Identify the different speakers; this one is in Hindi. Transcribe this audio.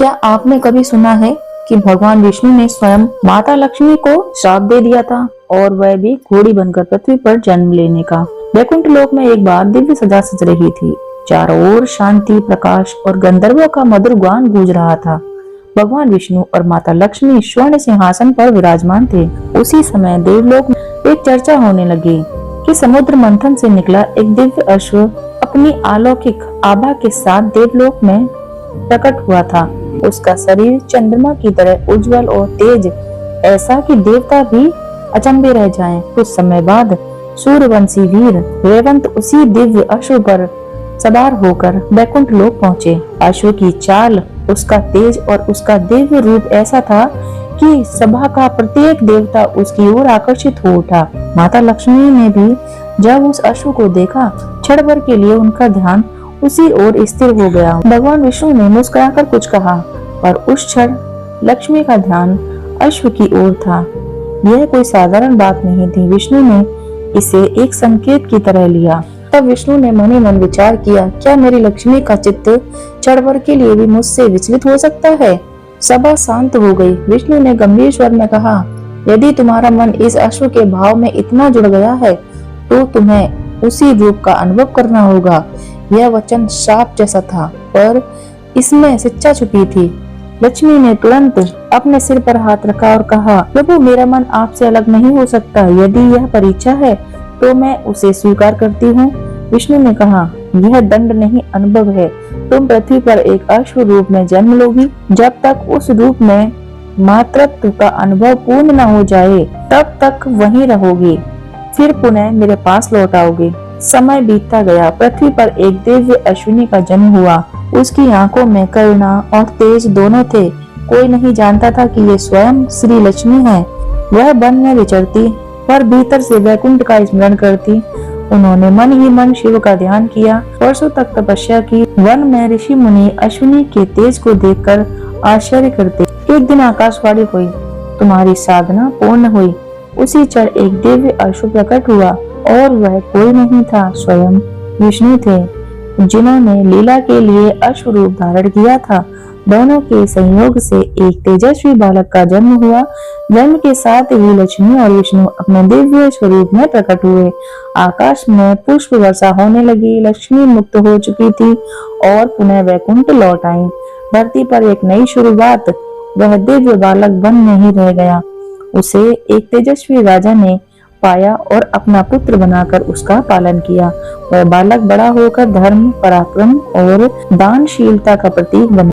Speaker 1: क्या आपने कभी सुना है कि भगवान विष्णु ने स्वयं माता लक्ष्मी को श्राप दे दिया था और वह भी घोड़ी बनकर पृथ्वी पर जन्म लेने का। वैकुंठ लोक में एक बार दिव्य सजा सज रही थी। चारों ओर शांति, प्रकाश और गंधर्वों का मधुर गान गूंज रहा था। भगवान विष्णु और माता लक्ष्मी स्वर्ण सिंहासन पर विराजमान थे। उसी समय देवलोक में एक चर्चा होने लगी कि समुद्र मंथन से निकला एक दिव्य अश्व अपनी अलौकिक आभा के साथ देवलोक में प्रकट हुआ था। उसका शरीर चंद्रमा की तरह उज्जवल और तेज, ऐसा कि देवता भी अचंभे रह जाएं। कुछ समय बाद सूर्यवंशी वीर रेवंत उसी दिव्य अश्व पर सवार होकर वैकुंठ लोक पहुँचे। अश्व की चाल, उसका तेज और उसका दिव्य रूप ऐसा था कि सभा का प्रत्येक देवता उसकी ओर आकर्षित हो उठा। माता लक्ष्मी ने भी जब उस अश्व को देखा, क्षण भर के लिए उनका ध्यान उसी ओर स्थिर हो गया। भगवान विष्णु ने मुस्कुराकर कुछ कहा, पर उस क्षण लक्ष्मी का ध्यान अश्व की ओर था। यह कोई साधारण बात नहीं थी। विष्णु ने इसे एक संकेत की तरह लिया। तब विष्णु ने मन ही मन विचार किया, क्या मेरी लक्ष्मी का चित्त क्षण भर के लिए भी मुझसे विचलित हो सकता है? सभा शांत हो गई। विष्णु ने गंभीर स्वर में कहा, यदि तुम्हारा मन इस अश्व के भाव में इतना जुड़ गया है तो तुम्हें उसी रूप का अनुभव करना होगा। यह वचन शाप जैसा था, पर इसमें सच्चा छुपी थी। लक्ष्मी ने तुरंत अपने सिर पर हाथ रखा और कहा, प्रभु, मेरा मन आपसे अलग नहीं हो सकता। यदि यह परीक्षा है तो मैं उसे स्वीकार करती हूँ। विष्णु ने कहा, यह दंड नहीं, अनुभव है। तुम पृथ्वी पर एक अश्व रूप में जन्म लोगी। जब तक उस रूप में मातृत्व का अनुभव पूर्ण न हो जाए तब तक वहीं रहोगी, फिर पुनः मेरे पास लौट आओगे। समय बीतता गया। पृथ्वी पर एक दिव्य अश्विनी का जन्म हुआ। उसकी आंखों में करुणा और तेज दोनों थे। कोई नहीं जानता था कि ये स्वयं श्री लक्ष्मी है। वह वन में विचरती, पर भीतर से वैकुंठ का स्मरण करती। उन्होंने मन ही मन शिव का ध्यान किया, वर्षों तक तपस्या की। वन में ऋषि मुनि अश्विनी के तेज को देखकर आश्चर्य करते। एक दिन आकाशवाणी हुई, तुम्हारी साधना पूर्ण हुई। उसी क्षण एक दिव्य अश्व प्रकट हुआ और वह कोई नहीं था, स्वयं विष्णु थे, जिन्होंने लीला के लिए अश्व रूप धारण किया था। दोनों के संयोग से एक तेजस्वी बालक का जन्म हुआ। जन्म के साथ ही लक्ष्मी और विष्णु अपने दिव्य स्वरूप में प्रकट हुए। आकाश में पुष्प वर्षा होने लगी। लक्ष्मी मुक्त हो चुकी थी और पुनः वैकुंठ लौट आई। धरती पर एक नई शुरुआत। वह दिव्य बालक वन में ही रह गया। उसे एक तेजस्वी राजा ने पाया और अपना पुत्र बनाकर उसका पालन किया। वह बालक बड़ा होकर धर्म, पराक्रम और दानशीलता का प्रतीक बना।